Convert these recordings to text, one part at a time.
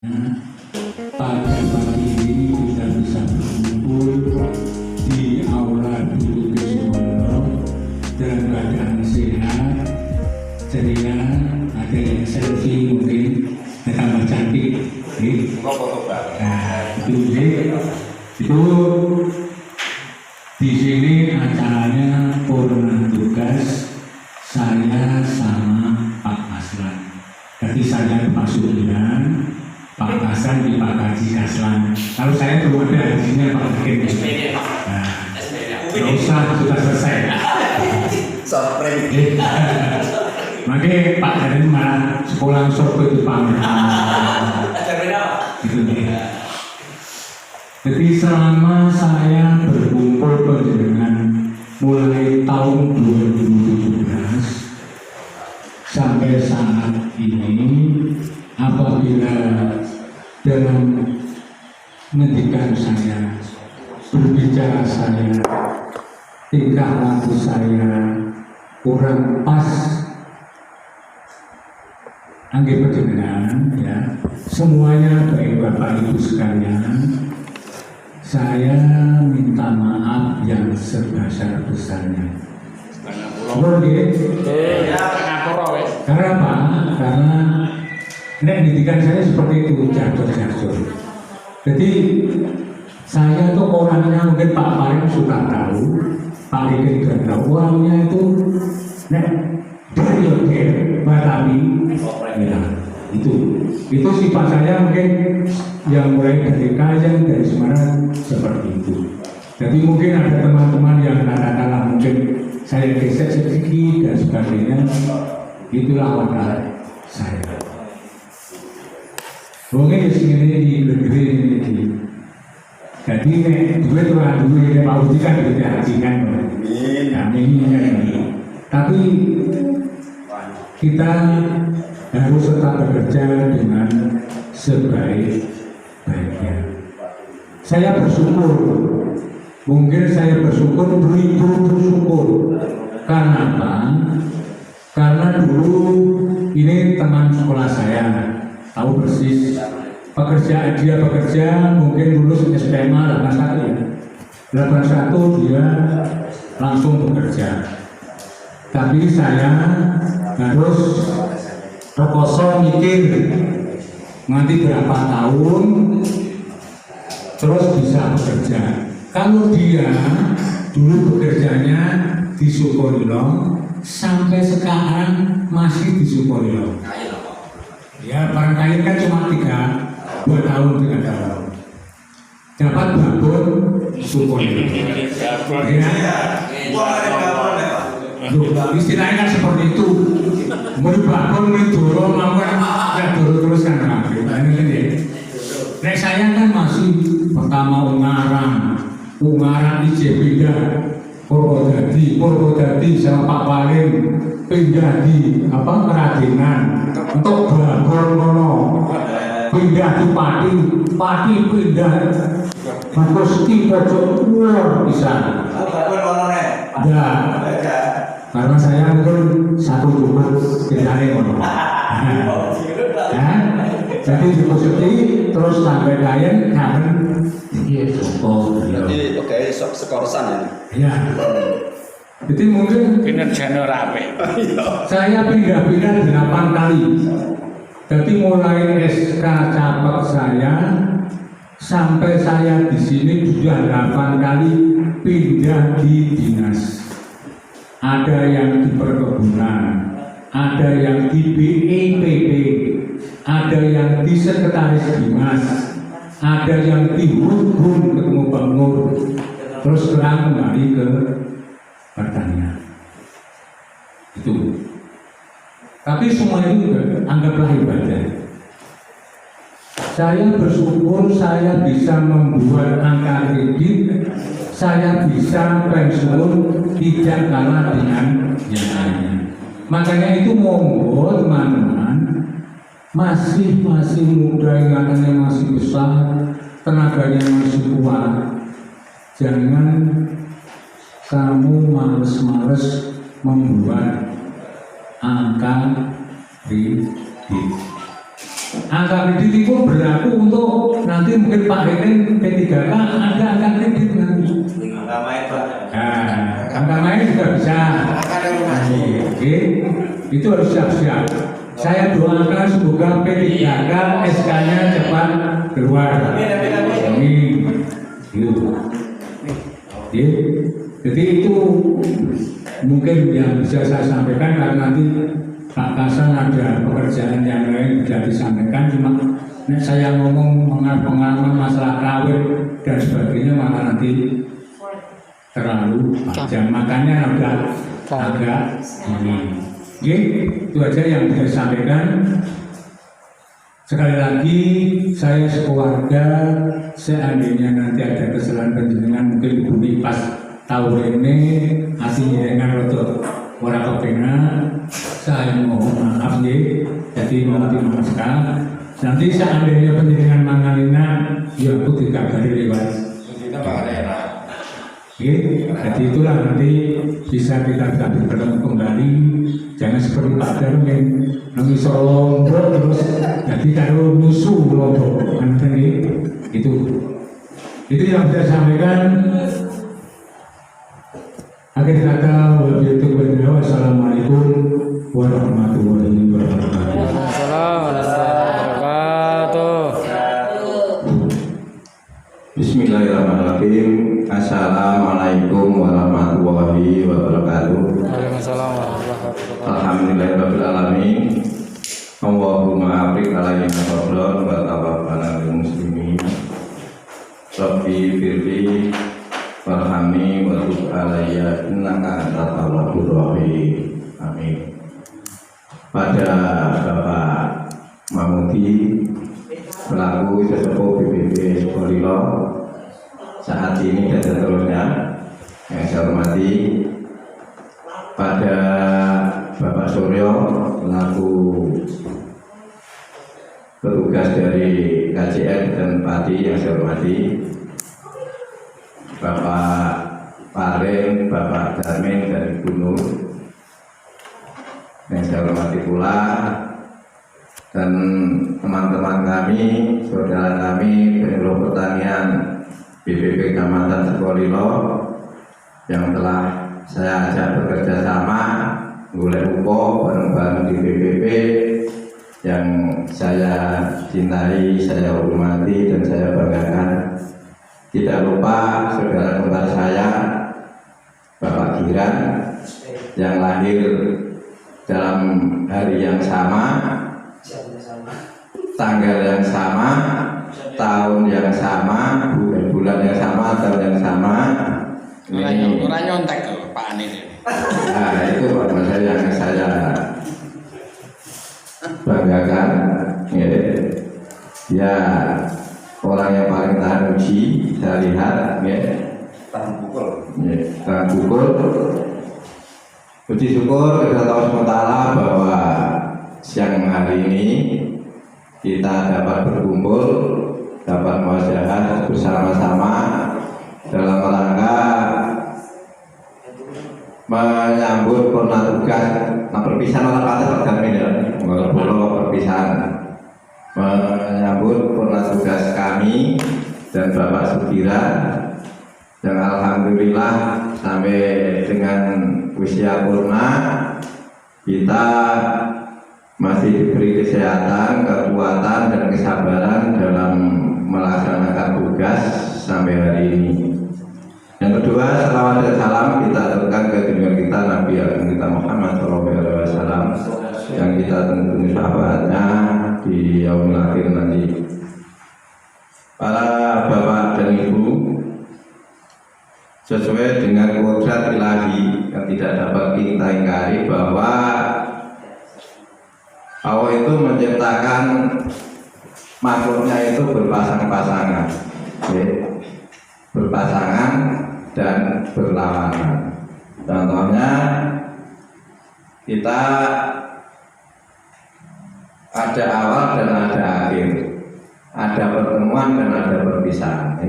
Pada pagi ini kita bisa berkumpul di aula BPP Suwono dalam keadaan sehat, ceria, ada yang selfie mungkin, tambah cantik. Nah, itu di sini acaranya purna tugas saya sama Pak Aslan. Jadi saya Pak Sudian, Pak Hasan di Pak Haji Kaslan. Kalau saya belum ada hajinya Pak Hakim. Nah, nggak usah, sudah selesai. Sorpresa. Makanya Pak Hadim malah sekolah sorgo itu Pak. Gitu ya. Jadi selama saya berkumpul dengan mulai tahun 2017 sampai saat ini, apabila dalam pendidikan saya, berbicara saya, tingkah laku saya kurang pas, anggap panjenengan ya, semuanya baik Bapak Ibu sekalian, saya minta maaf yang sebesar-besarnya. Karena apa? Karena pendidikan saya seperti itu, jatuh-jatuh. Jadi saya tuh orangnya mungkin Pak Farid sudah tahu, Pak Rikin juga tahu, orangnya itu dari Batawi, ya, itu sifat saya mungkin yang mulai dari Kajen, dari Semarang seperti itu. Jadi mungkin ada teman-teman yang katakanlah mungkin saya gesek sedikit dan sebagainya, itulah watak saya. Mungkin di sini di negeri ini, jadi dua tuan dua yang mau kan kita hajikan, kami ini. Tapi kita harus tetap bekerja dengan sebaik-baiknya. Saya bersyukur, mungkin saya bersyukur beribu bersyukur. Karena apa? Karena dulu ini teman sekolah saya tahu persis pekerjaan dia bekerja, mungkin lulus SMA 81 ya. 81 dia langsung bekerja. Tapi saya harus rekoso mikir nanti berapa tahun terus bisa bekerja. Kalau dia dulu bekerjanya di Sukolilo sampai sekarang masih di Sukolilo. Ya, barangkali kan cuma 2 tahun 3 tahun. Dapat babon Sukolilo. Istilahnya kan seperti itu. Merubahkan mendorong ya terus kan Nek saya kan masih pertama Ungaran IJ pindah Purwodadi sama Pak Paling pindah di Kerajinan untuk Bagor Mono pindah di Pati pindah Bagus di pojok luar bisa. Ya, karena saya mungkin satu Jumat tidak ngono. Jadi seperti terus sampai kalian kangen iya Joko. Jadi oke sekorsan ya. Jadi mungkin kinerjanya rapi. Saya pindah-pindah 8 kali. Jadi mulai SK Capak saya sampai saya di sini sudah 8 kali pindah di dinas. Ada yang di perkebunan, ada yang di BEPP, ada yang di sekretaris dinas, ada yang di hukum ketemu Bang Nur, terus sekarang kembali ke pertanian. Itu. Tapi semua itu anggaplah ibadah. Saya bersyukur saya bisa membuat angka kredit, saya bisa pensiun tidak kalah dengan yang lainnya. Makanya itu monggo teman-teman, masih muda, ingatannya masih besar, tenaganya masih kuat. Jangan kamu males-males membuat angka kredit. angka kredit itu berlaku untuk nanti mungkin Pak Heten P3K ada angka kredit nanti. Angka main Pak. Nah, angka main juga bisa. Oke, itu harus siap-siap. Saya doakan semoga P3K SK-nya cepat keluar. Amin. Gitu. Oke. Jadi itu mungkin yang bisa saya sampaikan karena nanti Pak Kasan ada pekerjaan yang lain bisa disampaikan, cuma saya ngomong pengalaman masalah kawin dan sebagainya malah nanti terlalu panjang, makanya agak ini. Oke, itu aja yang bisa sampaikan. Sekali lagi saya sekeluarga, seandainya nanti ada kesalahan panjenengan mungkin Ibu pas tahun ini aslinya dengan rotok orang kepengen, saya mohon maaf ya, jadi mohon dimaafkan. Nanti seandainya penjaringan mangalina, ya aku dikabari lewat. Oke, jadi itulah nanti bisa kita bertemu kembali. Jangan seperti Pak Darmin, nangis lombok terus jadi kalau musuh lombok, nanti itu yang saya sampaikan. Akhir kata, wassalamualaikum warahmatullahi wabarakatuh. Bismillahirrahmanirrahim. Assalamualaikum warahmatullahi wabarakatuh. Waalaikumsalam warahmatullahi wabarakatuh. Alhamdulillahirrahmanirrahim. Allahumma afrik alaina sabron wa tawaffana lil muslimin. Rabbi firli warhamni wa tub alayya innaka antat tawwabur rahim. Amin. Pada Bapak Mamudi selaku sesepuh BPP Polilo saat ini dan seterusnya yang saya hormati, pada Bapak Suryo selaku petugas dari KJN dan Pati yang saya hormati, Bapak Paling, Bapak Darmin dari Gunung yang saya hormati pula, dan teman-teman kami, saudara kami penyuluh pertanian BPP Kecamatan Sukolilo yang telah saya ajak bekerja sama golek upo bareng-bareng di BPP yang saya cintai, saya hormati dan saya banggakan. Tidak lupa saudara kembar saya Bapak Giran yang lahir dalam hari yang sama, tanggal yang sama, tahun yang sama, bulan yang sama, tahun yang sama. Ini nyontek Pak Anies. Nah itu yang saya banggakan. Ya orang yang paling tahan uji saya lihat, Tahan pukul. Tahan pukul. Puji syukur kepada Allah SWT bahwa siang hari ini kita dapat berkumpul, dapat muasyarah bersama-sama dalam rangka menyambut purna tugas perpisahan oleh Pak Darmin ya, perpisahan menyambut purna tugas kami dan Bapak Sukiran, dan alhamdulillah sampai dengan usia purna kita masih diberi kesehatan, kekuatan dan kesabaran dalam melaksanakan tugas sampai hari ini. Yang kedua, salawat dan salam kita aturkan ke junjungan kita Nabi kita Muhammad SAW yang kita tentu sahabatnya di yaumil akhir nanti. Para bapak dan ibu, sesuai dengan kodrat ilahi yang tidak dapat kita ingkari bahwa Allah itu menciptakan makhluknya itu berpasang-pasangan, berpasangan dan berlawanan. Contohnya kita ada awal dan ada akhir, ada pertemuan dan ada perpisahan.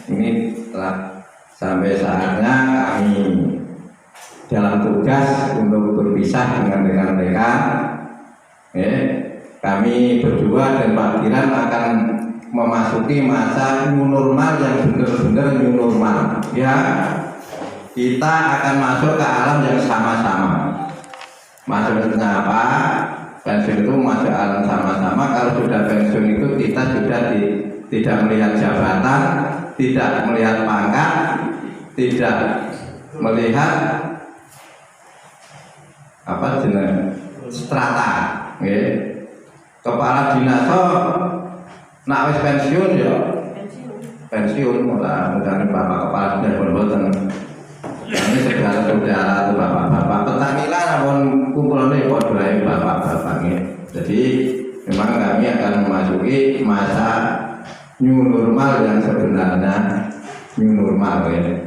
Ini telah sampai saatnya kami dalam tugas untuk berpisah dengan rekan-rekan, kami berdua dan Pak Kiran akan memasuki masa new normal yang benar-benar new normal. Ya, kita akan masuk ke alam yang sama-sama. Maksudnya apa? Pensiun itu masuk alam sama-sama. Kalau sudah pensiun itu kita sudah tidak melihat jabatan, tidak melihat pangkat, tidak melihat apa jenis strata. Kepala dinas nak wis pensiun ya pensiun mudah-mudahan Bapak Kepala Dinas boten ini segala saudara itu bapak-bapak petani lah namun kumpulnya padha bapak-bapak ini. Jadi memang kami akan memasuki masa new normal yang sebenarnya new normal ya.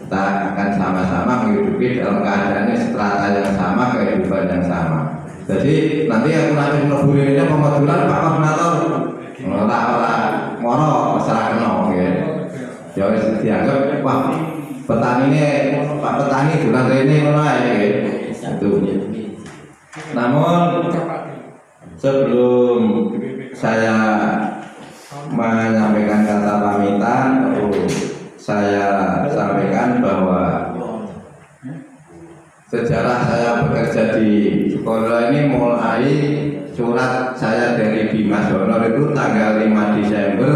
Kita akan sama-sama menghidupi dalam keadaan strata yang sama, kehidupan yang sama. Jadi nanti aku nanti mlebu pemodulan Pak Koordinator ora moro masyarakat ya wis dianggap wah petani ini Pak petani bulan ini ngono ae itu. Namun sebelum saya menyampaikan kata pamitan, saya sampaikan bahwa sejarah saya bekerja di sekolah ini mulai surat saya dari Dimas Honor itu tanggal 5 Desember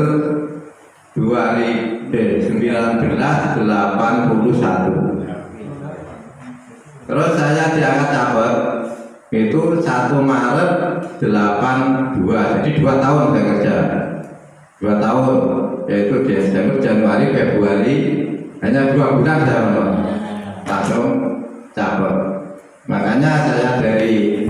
1981. Terus saya diangkat camat itu 1 Maret 82. Jadi 2 tahun saya kerja. 2 tahun yaitu Desember, Januari, Februari, hanya 2 bulan saya langsung camat. Makanya saya dari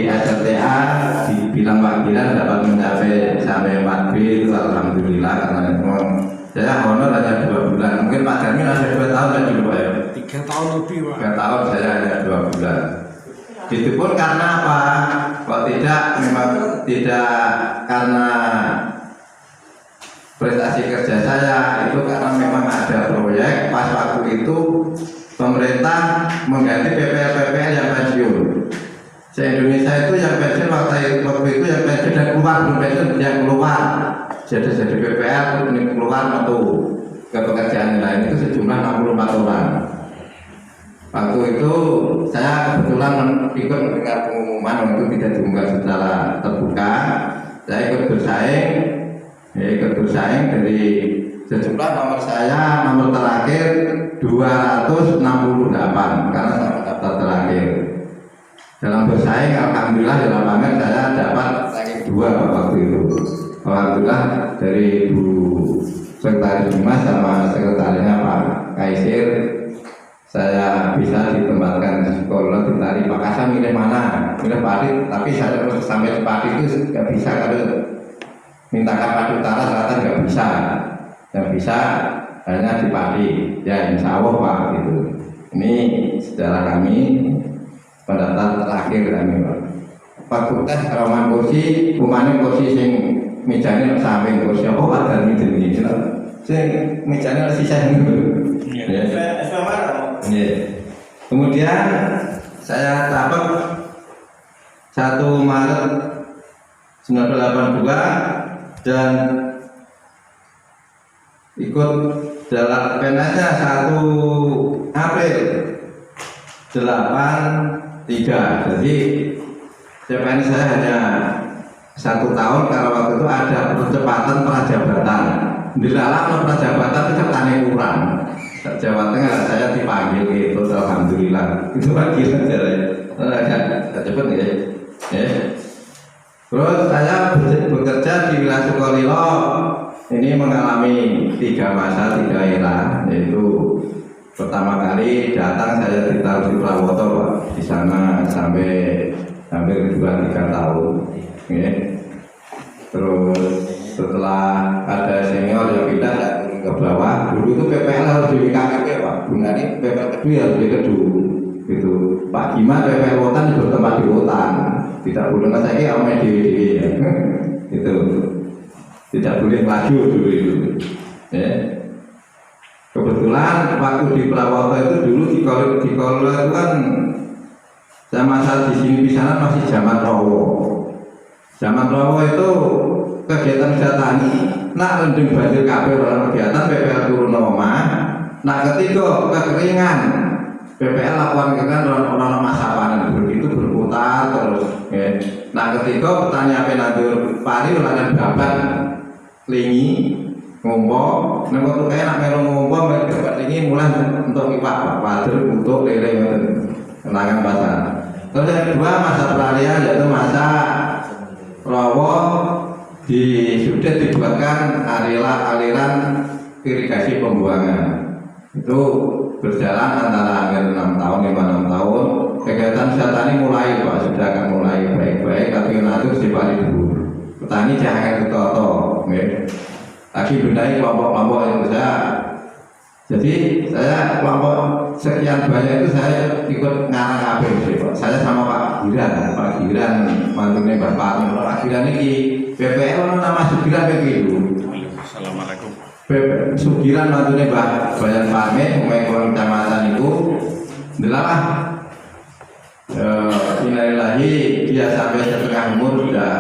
SLTA dibilang Pak Kiran dapat mencapai sampai 4B itu alhamdulillah, karena memang saya honor hanya 2 bulan. Mungkin Pak Darmin ada 2 tahun kan dulu Pak ya? 3 tahun lebih Pak. 3 tahun, saya hanya 2 bulan. Itu pun karena apa? Kalau tidak, memang tidak karena prestasi kerja saya, itu karena memang ada proyek pas waktu itu pemerintah mengganti PPL yang pensiun. Se-Indonesia itu yang pensiun waktu itu yang pensiun dan keluar, belum pensiun yang keluar. Jadi PPL ini keluar metu ke pekerjaan lain itu sejumlah 64 orang. Waktu itu saya kebetulan ikut mendengar pengumuman, waktu itu tidak diumumkan secara terbuka. Saya ikut bersaing dari sejumlah nomor saya, nomor terakhir 268 karena saya daftar terakhir. Dalam bersaing, alhamdulillah di lapangan saya dapat ranking 2 waktu itu. Alhamdulillah dari Bu Sekretaris Dimas sama sekretarisnya Pak Kaisir, saya bisa ditempatkan di sekolah. Ditari Pak Kasam milih mana? Milih Padi, tapi saya terus sampai di Padi itu nggak bisa kalau mintakan Padi Utara Selatan nggak bisa. Yang bisa hanya di Padi. Ya insya Allah Pak gitu. Ini sejarah kami. Pendaftar terakhir kami Pak. Fakultas Rawan kursi, umane kursi sing mejane samping kursi apa ada ini sing mejane sisa niku. Ya. Kemudian saya dapat 1 Maret 1982 dan ikut dalam penasnya 1 April 83. Jadi CPN saya hanya 1 tahun karena waktu itu ada percepatan prajabatan. Di dalam prajabatan itu tani kurang. Jawa Tengah saya dipanggil gitu, alhamdulillah. Itu pagi saja ya. Saya cepet ya. Terus saya bekerja di wilayah Sukolilo. Ini mengalami 3 masa, 3 era, yaitu pertama kali datang saya ditaruh di Prawoto Pak, di sana sampai hampir 2-3 tahun. Terus setelah ada senior yang pindah ke bawah, dulu itu PPL harus di WKKP Pak, ini PPL kedua harus di kedua. Gitu. Pak Gima PPL Wotan bertempat di Wotan, tidak boleh saya omeh di ya. Itu tidak boleh maju dulu itu. Kebetulan waktu di Prawoto itu dulu di Kolor itu kan Masa di sini pisanan masih zaman Rowo. Zaman Rowo itu kegiatan tani, nak rendeng banjir kabeh orang kegiatan PPL turun omah. Nah ketika kekeringan PPL lakukan orang masa panen begitu berputar terus. Ya. Nah ketika petani apa nandur pari ulangan babat lingi ngompo, neng waktu kayak nak melu ngompo babat lingi mulai untuk ipak wader untuk lele kenangan bahasa. Terus yang kedua masa peralihan yaitu masa Rowo sudah dibuatkan aliran irigasi pembuangan. Itu berjalan antara hampir 6 tahun, 5-6 tahun. Kegiatan tani mulai Pak, sudah akan mulai baik-baik, tapi nanti sifat dulu. Petani jangan ditoto, lagi benahi kelompok-kelompok yang besar. Jadi saya kelompok sekian banyak itu saya ikut ngarang kabeh Pak. Saya sama Pak Giran mantunya Bapak Pak Giran ini PPL nama Sugiran begitu. Assalamualaikum. Sugiran mantunya Mbak Bayan Parme, pemain kecamatan itu adalah innalillahi dia sampai setengah umur sudah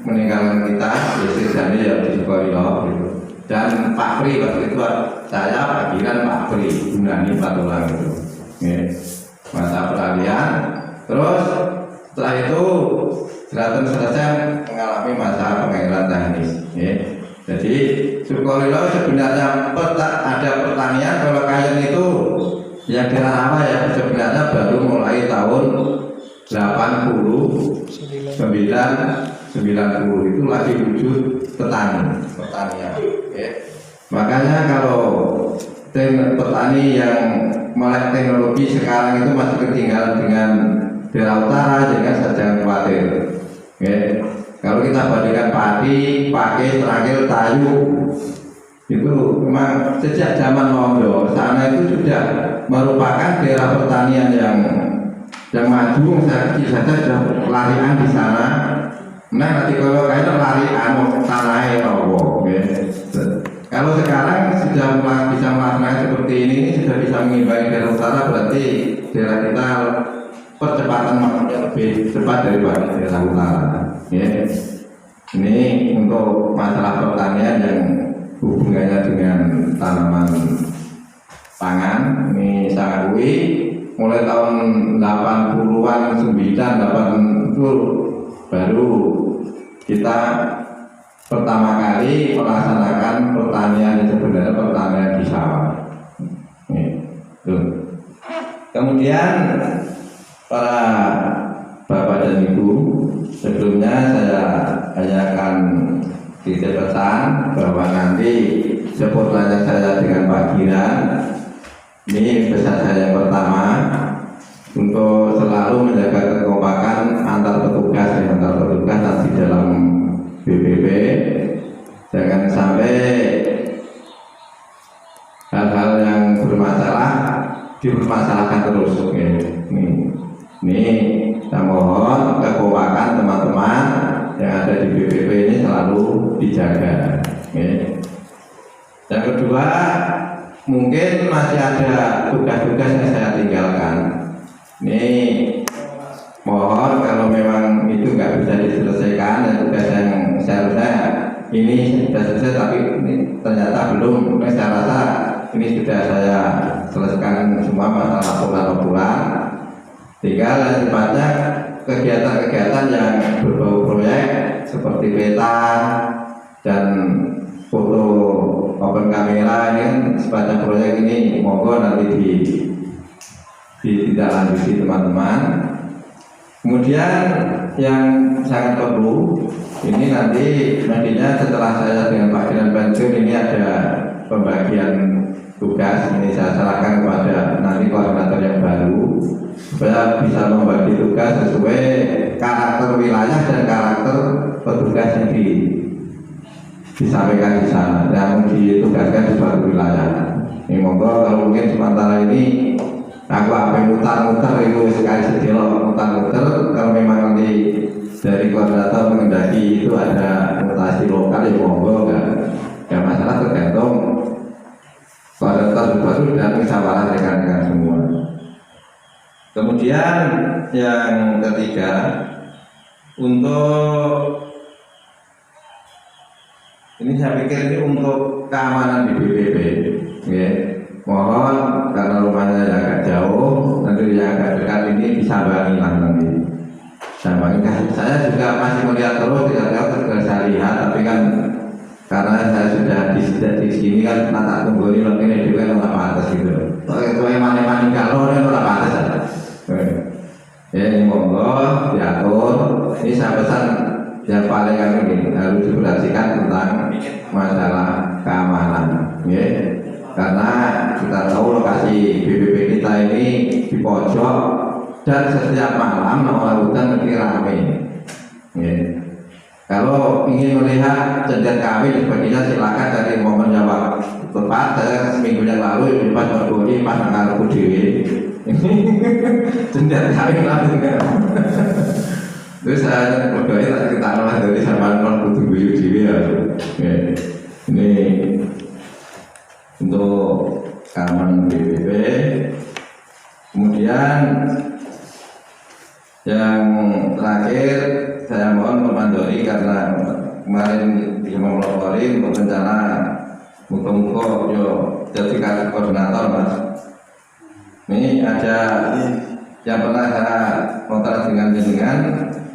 meninggalkan kita, istri saya ya di Sukorio gitu. Dan Pak Pri waktu itu saya Pak Giran Pak Pri Gunani Patulang itu masa peralihan. Terus setelah itu Jeraton selesai mengalami masa pengairan teknis. Jadi Sukolilo sebenarnya ada pertanian kalau kayen itu yang daerah apa ya sebenarnya baru mulai tahun 89 itu lagi wujud pertanian. Makanya kalau petani yang melek teknologi sekarang itu masih ketinggalan dengan daerah utara, jangan jangan khawatir. Kalau kita bandingkan padi, pakai, terakhir tayu, itu memang sejak zaman Londo sana itu sudah merupakan daerah pertanian yang maju. Saya kecil saja sudah larian di sana. Nah nanti kalau kayaknya larian tanahnya Rowo. Kalau sekarang sudah bisa melaksanakan seperti ini sudah bisa mengimbangi daerah utara, berarti daerah kita percepatan makanya lebih cepat daripada daerah utara. Ini untuk masalah pertanian yang hubungannya dengan tanaman pangan ini sangat mulai tahun 80-an 90 itu baru kita pertama kali melaksanakan pertanian yang sebenarnya pertanian di sawah. Kemudian para Bapak dan Ibu, sebelumnya saya hanya akan titip pesan bahwa nanti sepotanya saya dengan Pak Giran. Ini pesan saya yang pertama untuk selalu menjaga kekompakan antar petugas nanti dalam BPP. Jangan sampai hal-hal yang bermasalah dipermasalahkan terus. Ini saya mohon kekompakan teman-teman yang ada di BPP ini selalu dijaga. Yang kedua, mungkin masih ada tugas-tugas yang saya tinggalkan. Ini mohon kalau memang itu nggak bisa diselesaikan dan tugas yang seharusnya ini sudah selesai tapi ini ternyata belum. Saya rasa ini sudah saya selesaikan semua masalah laporan. Tinggal sifatnya kegiatan-kegiatan yang berbau proyek seperti peta dan foto open kamera ini kan sifatnya proyek ini monggo nanti ditindaklanjuti teman-teman. Kemudian yang sangat perlu ini nantinya setelah saya dengan Pak Giran Banjur ini ada pembagian tugas. Ini saya serahkan kepada nanti koordinator yang baru supaya bisa membagi tugas sesuai karakter wilayah dan karakter petugas yang disampaikan di sana yang ditugaskan di suatu wilayah. Ini monggo kalau mungkin sementara ini aku apa mutar-mutar itu sekali sedelok mutar-mutar. Kalau memang nanti dari koordinator mengendaki itu ada mutasi lokal ya monggo, nggak masalah, tergantung koordinator baru dan musyawarah rekan-rekan semua. Kemudian yang ketiga, untuk ini saya pikir ini untuk keamanan di BPP, ya. Mohon karena rumahnya agak jauh, nanti yang agak dekat ini disambangi lah nanti. Sambangi. Saya juga masih melihat terus, tidak saya lihat, tapi kan karena saya sudah di sini kan tak tunggu ini juga nggak pantas gitu. Itu yang mana kalau nggak pantas. Ya ini monggo diatur. Ini saya pesan yang paling ini harus diperhatikan tentang masalah keamanan, ya. Karena kita tahu lokasi BPP kita ini di pojok dan setiap malam orang hutan lebih ramai, ya. Kalau ingin melihat cendet kami dan sebagainya silakan cari momen jawab tepat. Saya seminggu yang lalu pas berbunyi pas tanggal dewi cendet kami lalu kan. Terus saya berdoa kita malah dari sama non butuh buyu dewi ya. Ini untuk keamanan BPP. Kemudian yang terakhir saya mohon memandori karena kemarin bisa melopori untuk rencana muka-muka yo jadi koordinator mas. Ini ada yang pernah saya kontrak dengan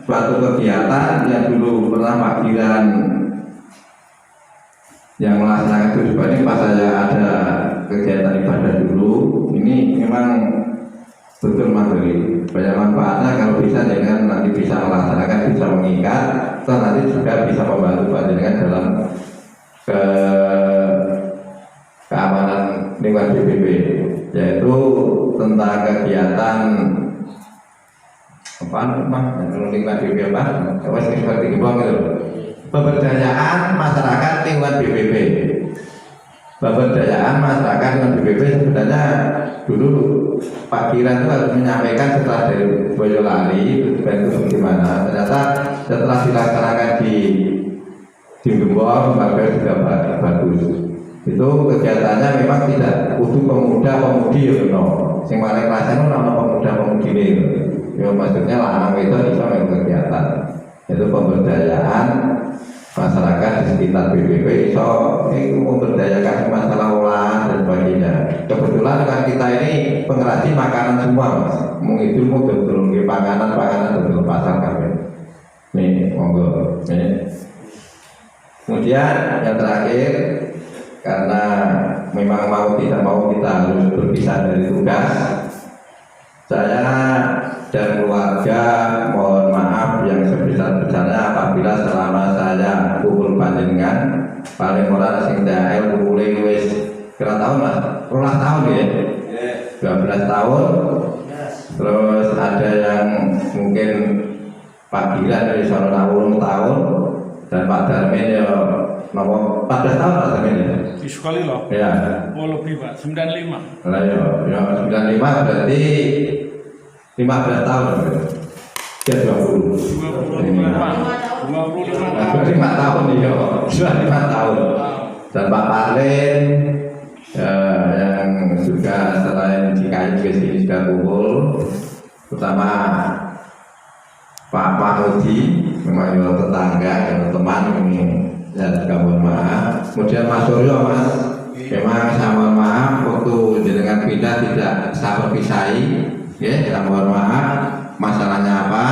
suatu kegiatan yang dulu pernah panggilan yang melaksanakan itu ini pas saya ada kegiatan ibadah dulu. Ini memang betul mandiri, banyak manfaatnya kalau bisa dengan nanti bisa melaksanakan, bisa mengikat, atau nanti juga bisa membantu panjenengan dalam keamanan lingkungan BPP, yaitu tentang kegiatan lingkungan BPP seperti itu, pemberdayaan masyarakat lingkungan BPP. Pemberdayaan masyarakat lingkungan BPP sebenarnya dulu Pak Kiran itu harus menyampaikan setelah dari Boyolali itu bagaimana. Ternyata setelah dilaksanakan di Gembong, maka juga bagus. Itu kegiatannya memang tidak kudu pemuda-pemudi ya, sing paling kerasa itu nama pemuda-pemudi ini. Ya maksudnya lanang itu bisa melakukan kegiatan. Itu pemberdayaan masyarakat di sekitar BPP iso memberdayakan masalah olahan dan sebagainya. Kebetulan kan kita ini pengrajin makanan semua mas, menghitung betul panganan betul pasar kami. Nih monggo. Kemudian yang terakhir, karena memang mau tidak mau kita harus berpisah dari tugas, saya dan keluarga mohon maaf yang sebesar-besarnya apabila selama saya kumpul panjenengan paling ora sing dael kumpule wis berapa tahun mas? 12 tahun ya? 12 tahun. Terus ada yang mungkin Pak Gilan dari sana 60 tahun dan Pak Darmin ya nomor 14 tahun Pak Darmin ya? Di sekali loh. Ya. Oh lebih Pak, 95. Lah ya 95 berarti 15 tahun. Ya 20. 25 Berarti 5 tahun ya. 5 tahun. Dan Pak Parlin yang juga selain DKI juga sini sudah kumpul, terutama Pak Mahudi, memang yang tetangga, yang teman ini saya juga mohon maaf. Kemudian Mas Suryo mas, memang saya mohon maaf waktu jenengan pindah tidak saya perpisahi. Ya, saya mohon maaf. Masalahnya apa?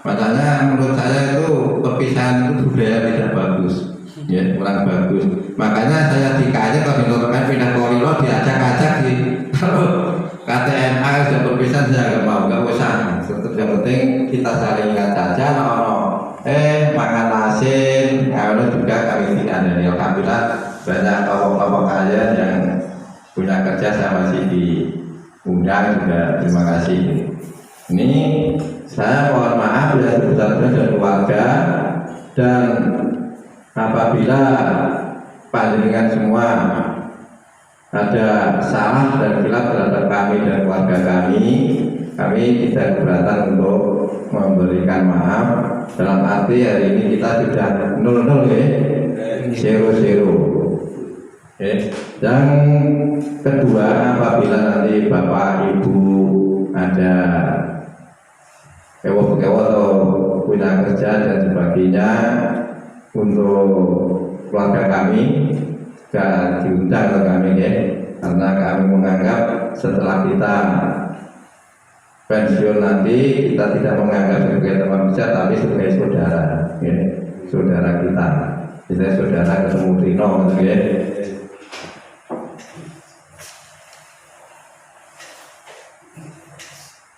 Masalahnya menurut saya itu perpisahan itu budaya tidak bagus, ya kurang bagus. Makanya saya dikanya kalau dilakukan pindah korilo diajak-ajak di kalau KTNA sudah perpisahan saya nggak usah. Yang penting kita saling ingat saja. Makan asin, kalau juga kami tidak ada. Alhamdulillah banyak kelompok-kelompok kalian yang punya kerja saya masih diundang juga. Terima kasih. Ini saya mohon maaf ya sebesar-besarnya dari keluarga, dan apabila panjenengan semua ada salah dan khilaf terhadap kami dan keluarga kami tidak keberatan untuk memberikan maaf. Dalam arti hari ini kita sudah 0-0 ya, 0-0. Yang kedua, apabila nanti Bapak Ibu ada kewo-kewo atau punya kerja dan sebagainya untuk keluarga kami juga diundang ke kami ya, karena kami menganggap setelah kita pensiun nanti kita tidak menganggap sebagai teman kerja tapi sebagai saudara ya, saudara kita saudara ketemu Trino ya.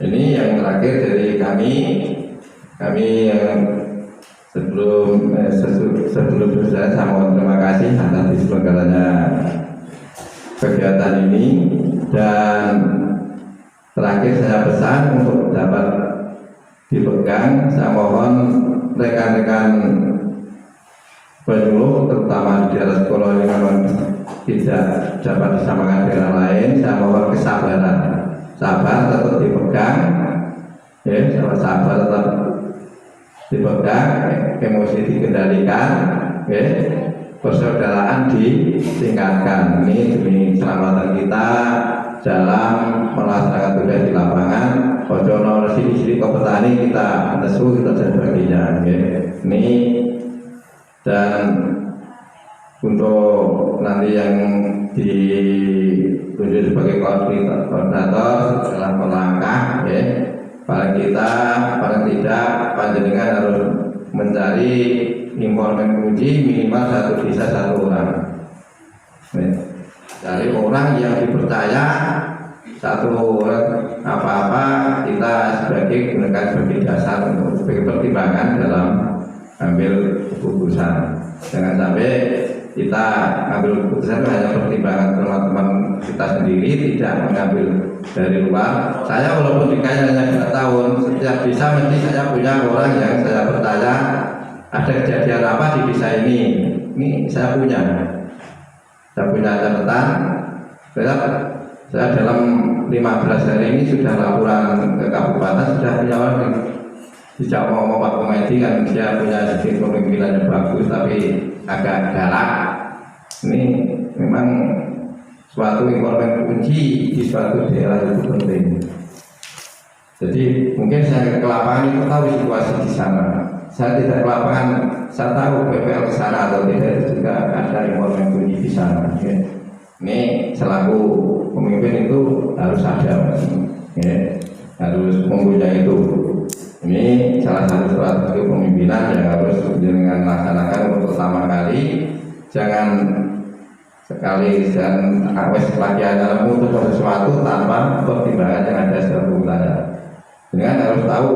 Ini yang terakhir dari kami yang sebelum berjalan saya mohon terima kasih atas diselenggaranya kegiatan ini, dan terakhir saya pesan untuk dapat dipegang, saya mohon rekan-rekan penyuluh terutama di daerah sekolah yang memang tidak dapat disamakan dengan lain, saya mohon kesabaran, sabar tetap dipegang ya, sabar tetap dipegang, emosi dikendalikan ya, persaudaraan ditingkatkan. Ini demi keselamatan kita dalam melaksanakan tugas di lapangan. Ojo nomor sini ke petani kita nesu kita dan sebagainya ya. Ini dan untuk nanti yang ditunjuk sebagai koordinator setelah melangkah ya, paling tidak panjenengan harus mencari informan kunci minimal satu desa satu orang ya. Dari orang yang dipercaya satu orang apa-apa kita gunakan sebagai dasar untuk sebagai pertimbangan dalam ambil keputusan. Jangan sampai kita ambil keputusan hanya pertimbangan teman-teman kita sendiri, tidak mengambil dari luar. Saya walaupun dikaya hanya 2 tahun, setiap desa mesti saya punya orang yang saya percaya ada kejadian apa di desa ini saya punya catatan. Saya dalam 15 hari ini sudah laporan ke kabupaten, sudah punya orang tidak mau Pak Komedi kan dia punya sistem kepemimpinan yang bagus tapi agak galak. Ini memang suatu informasi kunci di suatu daerah itu penting. Jadi mungkin saya ke lapangan itu tahu situasi di sana. Saya tidak ke lapangan, saya tahu PPL ke sana atau tidak, juga ada informasi kunci di sana. Ya. Ini selaku pemimpin itu harus ada, ya, harus mempunyai itu. Ini salah satu strategi pemimpinan yang harus dengan laksanakan untuk pertama kali. Jangan sekali dan awes lagi ada memutuskan sesuatu tanpa pertimbangan yang ada secara wilayah. Dengan harus tahu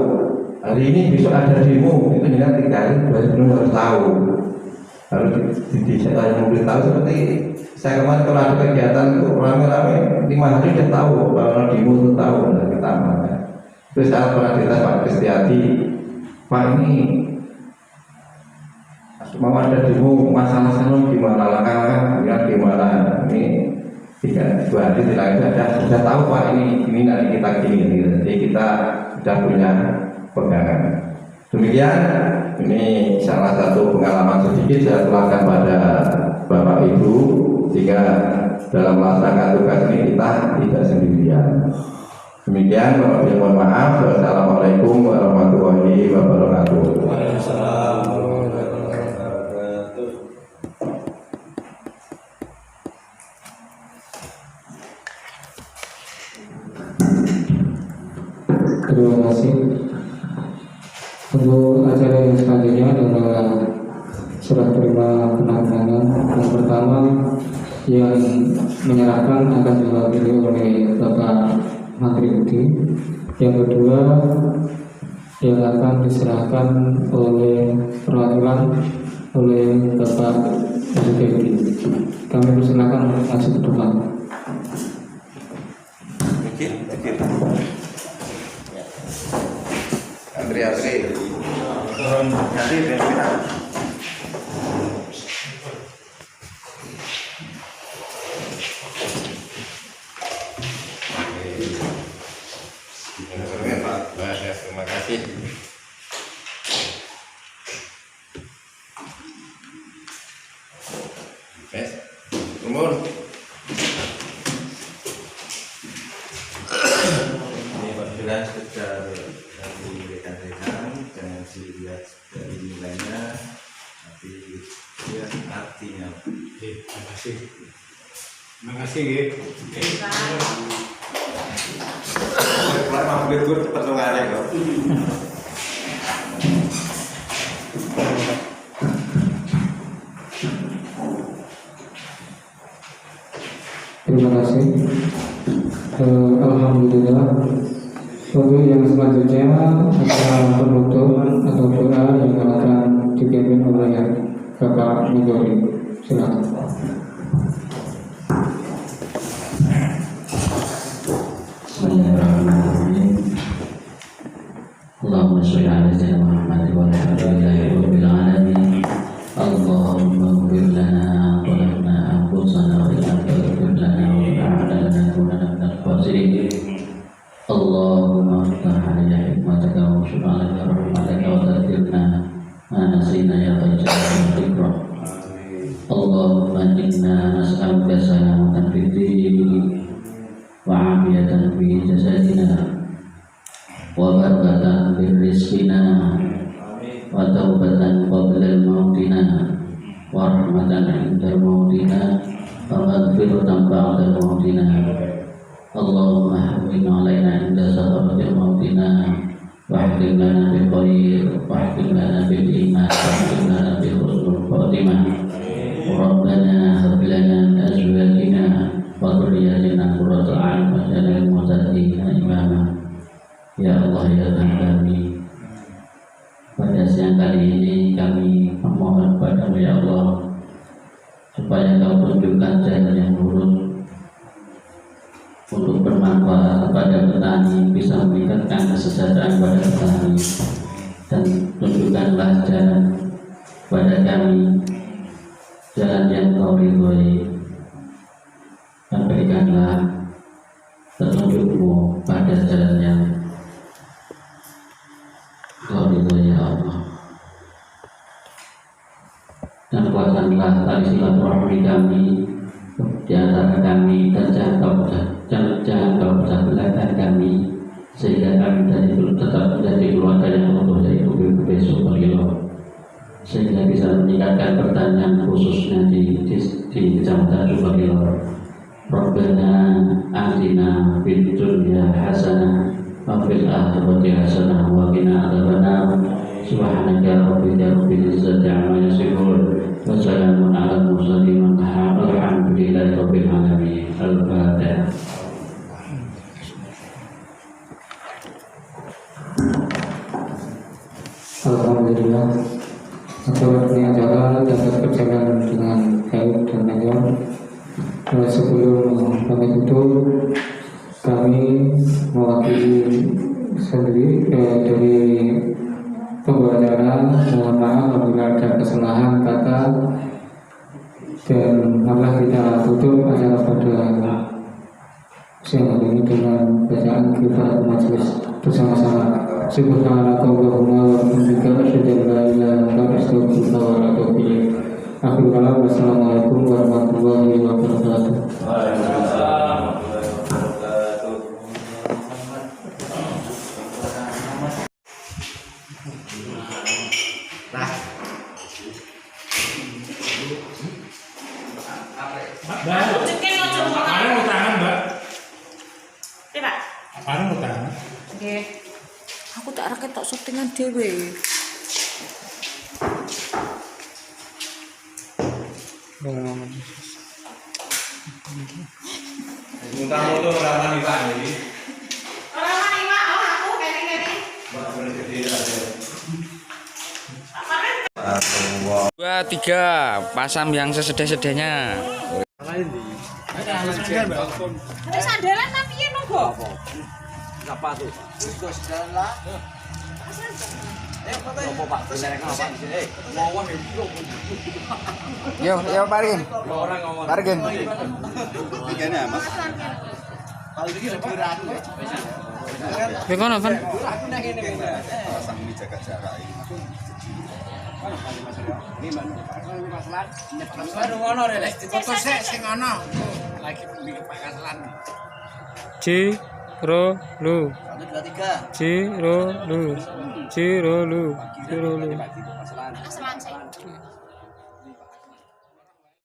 hari ini besok ada demo itu dengan 3 hari sebelum harus tahu, harus saya memberitahu. Seperti saya kemarin kalau ada kegiatan itu rame-rame 5 hari sudah tahu kalau demo itu tahu dari pertama. Terus saya pernah ditanya Pak Kristiadi, Pak ini mau ada demo masalah sana gimana, langkah-langkah gimana? Ini 2 hari sudah tahu Pak, ini nanti kita gini. Jadi kita sudah punya pegangan. Demikian, ini salah satu pengalaman sedikit saya tularkan pada Bapak Ibu, sehingga dalam melaksanakan tugas ini kita tidak sendirian. Demikian, mohon maaf. Wassalamualaikum warahmatullahi wabarakatuh. Terima kasih. Untuk acara yang selanjutnya adalah serah terima penandatangan. Yang pertama yang menyerahkan akan diwakili oleh Bapak Menteri Budi. Yang kedua yang akan diserahkan oleh perwakilan oleh Bapak Budi. Kami persilakan untuk masuk ke depan. Antri. Nanti pimpinan. Terima kasih. Umur. Ini Pak Bilas sudah diberikan artinya. Terima kasih. Terima kasih. Kalau mau berikut persoalannya kok. Terima kasih. Alhamdulillah. Untuk yang selanjutnya adalah penutup atau doa yang akan dipimpin oleh Bapak Migori. Silakan. Bismillahirrahmanirrahim. Allahumma sholli ala sayyidina Muhammad wa ala alihi rabbil alamin. Allahumma ighfir lana dhalamna anfusana wa lam taghfir lana wa ta'ala lanakunanna minal khasirin. Allahumma iftah alaina hikmataka wa subhanaka rahmataka wa tadhirna ma nasina ya tajalla dhikra. Allahumma inna nas'aluka salamatan fid din wa afiyatan fi jasadina wa barakatan fi rizqina wa taubatan qabla mautina wa rahmatan inda mautina wa maghfiratan ba'da mautina. Allahumma hawwin alaina inda sakaratil mautina wa ahdim lana bil khair wa ahdim lana bil iman wa ahdim lana bil husnul khatimah. Rabbana hab lana min azwajina wa dhurriyyatina qurrata a'yun waj'alna lil muttaqina imama. Ya Allah ya Tuhan kami, pada siang kali ini kami memohon padamu ya Allah supaya Kau tunjukkan jalan yang lurus untuk bermanfaat kepada petani, bisa meningkatkan kesejahteraan pada petani, dan tunjukkanlah jalan pada kami, jalan yang Kau ridhoi, dan berikanlah petunjuk-Mu pada jalan yang Kau ridhoi ya Allah. Dan kuatkanlah tali silaturahmi kami di antara kami, dan jangan Kau pecah belahkan kami, sehingga kami tetap menjadi keluarga yang utuh yaitu besok beliau, sehingga bisa meningkatkan pertanian khususnya di Kecamatan Sukolilo. Rabbana atina fid dunya hasanah wa fil akhirati hasanah wa qina adzabannar. Subhanaka rabbil izzati amma yasifun wa salamun alal mursalin walhamdulillahi rabbil alamin. Al-Fatihah. Alhamdulillah, acara ini acara dapat berjalan dengan baik dan lancar. Sebelum kami tutup, kami mewakili sendiri dari pembawa acara, mohon maaf apabila ada kesalahan kata, dan marilah kita tutup acara pada siang hari ini dengan bacaan kifarat majelis bersama-sama. Subhanallahumma wa bihamdika asyhadu an la ilaha illa anta astaghfiruka wa atubu ilaik. Akhirul kalam, wassalamualaikum warahmatullahi wabarakatuh. Apaan mau tangan, Mbak? Pak. Apaan mau tangan? Nggih. Aku tak arek tok syutingan dhewe. Muntah motor ramah nih Pak ini. Ora mani Pak, aku keri-keri. Mbak boleh gede aja. 2, 3 pasang yang sesedih-sedihnya. Ada sandalan tapi piye nopo? Yo parkir. Parkir. Bagaimana, Van? Cirolu. Cirolu. Cirolu. Cirolu. Selan